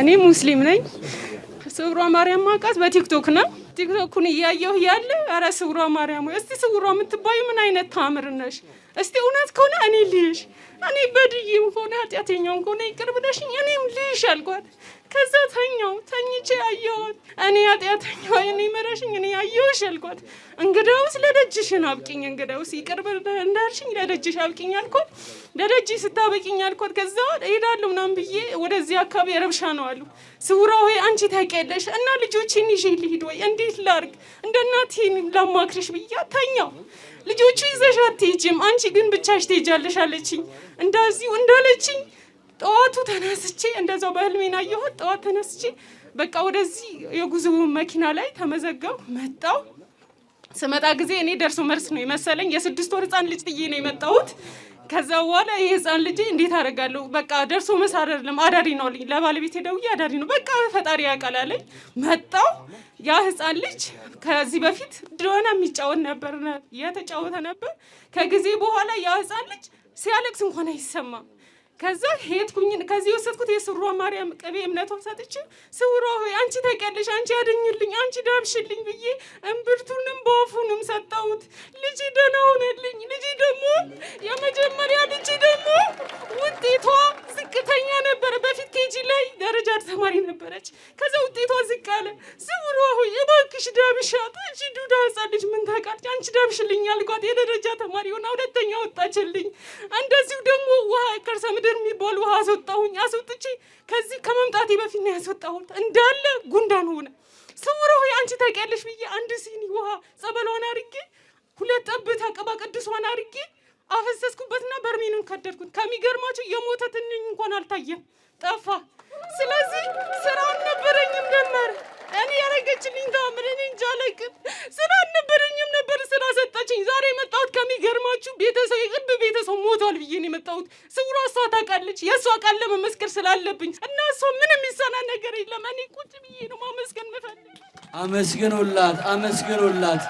እኔ ሙስሊም ነኝ። ስውሯ ማርያም ማውቃት በቲክቶክ ነው። ቲክቶኩን እያየሁ ያለ አረ ስውሯ ማርያም እስቲ ስውሯ የምትባዩ ምን አይነት ታምር ነሽ? እስቲ እውነት ከሆነ እኔ ልይሽ፣ እኔ በድዬም ሆነ ኃጢአተኛውም ከሆነ ይቅር ብለሽኝ እኔም ልይሽ አልኳት። ከዛ ተኝቼ አየኋት። እኔ ኃጢአተኛው እኔ መረሽኝ እኔ አየሁሽ አልኳት። እንግዳውስ ለደጅሽን አብቂኝ፣ እንግዳውስ ይቅር እንዳልሽኝ ለደጅሽ አብቂኝ አልኳት። ለደጅሽ ስታበቂኝ አልኳት። ከዛ እሄዳለሁ ምናምን ብዬ ወደዚህ አካባቢ ረብሻ ነው አሉ። ስውሯ ሆይ አንቺ ታውቂያለሽ እና ልጆቼን ይዤ ልሂድ ወይ እንዴት ላርግ? እንደ እናቴ ላማክርሽ ብዬ ተኛው። ልጆቹ ይዘሽ አትሄጂም አንቺ ግን ብቻሽ ትሄጃለሽ አለችኝ። እንደዚሁ እንዳለችኝ ጠዋቱ ተነስቼ እንደዛው በህልሜና አየሁት። ጠዋት ተነስቼ በቃ ወደዚህ የጉዞ መኪና ላይ ተመዘገብኩ። መጣሁ። ስመጣ ጊዜ እኔ ደርሶ መልስ ነው የመሰለኝ። የ6 ወር ህፃን ልጅ ጥዬ ነው የመጣሁት። ከዛ በኋላ ይሄ ህፃን ልጅ እንዴት አደርጋለሁ? በቃ ደርሶ መልስ አይደለም አዳሪ ነው አለኝ። ለባለቤቴ ደውዬ አዳሪ ነው በቃ ፈጣሪ ያውቃል አለኝ። መጣሁ። ያ ህፃን ልጅ ከዚህ በፊት ድሮና የሚጫወት ነበር የተጫወተ ነበር። ከጊዜ በኋላ ያ ህፃን ልጅ ሲያለቅስ እንኳን አይሰማም። ከዛ ሄድኩኝ። ከዚህ ወሰድኩት የስውሯ ማርያም ቅቤ እምነቷን ሰጥቼ ስውሯ ሆይ አንቺ ታውቂያለሽ፣ አንቺ ያድኝልኝ፣ አንቺ ዳብሽልኝ ብዬ እምብርቱንም በአፉንም ሰጠሁት። ልጅ ደህና ሆነልኝ። ልጅ ደግሞ የመጀመሪያ ልጅ ደግሞ ውጤቷ ዝቅተኛ ነበረ። በፊት ኬጂ ላይ ደረጃ ተማሪ ነበረች። ከዛ ውጤቷ ዝቅ አለ። ስውሯ ሆይ እባክሽ ዳብሻት። እሺ ዱዳ ህፃን ልጅ ምን ታውቃለች? አንቺ ዳብሽልኝ አልኳት። የደረጃ ተማሪ ሆና ሁለተኛ ወጣችልኝ። እንደዚሁ ደግሞ ውሃ ከርሰ ምድር የሚባል ውሃ አስወጥቼ ከዚህ ከመምጣቴ በፊት ነው ያስወጣሁት። እንዳለ ጉንዳን ሆነ። ስውሯ ሆይ አንቺ ታውቂያለሽ ብዬ አንድ ሲኒ ውሃ ጸበሏን አድርጌ 2 ጠብታ ቅባ ቅዱሷን አድርጌ አፈሰስኩበትና በርሜኑን ከደድኩት። ከሚገርማችሁ የሞተ ትንኝ እንኳን አልታየም፣ ጠፋ። ስለዚህ ስራ አልነበረኝም ነበር። እኔ ያረገችልኝ ታምር እኔ እንጃ አላውቅም። ስራ አልነበረኝም ነበር፣ ስራ ሰጠችኝ። ዛሬ የመጣሁት ከሚገርማችሁ ቤተሰብ የቅርብ ቤተሰብ ሞቷል ብዬ ነው የመጣሁት። ስውሯ እሷ ታውቃለች። የእሷ ቃል ለመመስከር ስላለብኝ እና እሷ ምንም የሚሰና ነገር የለም። እኔ ቁጭ ብዬ ነው ማመስገን የምፈልግ። አመስግኑላት፣ አመስግኑላት።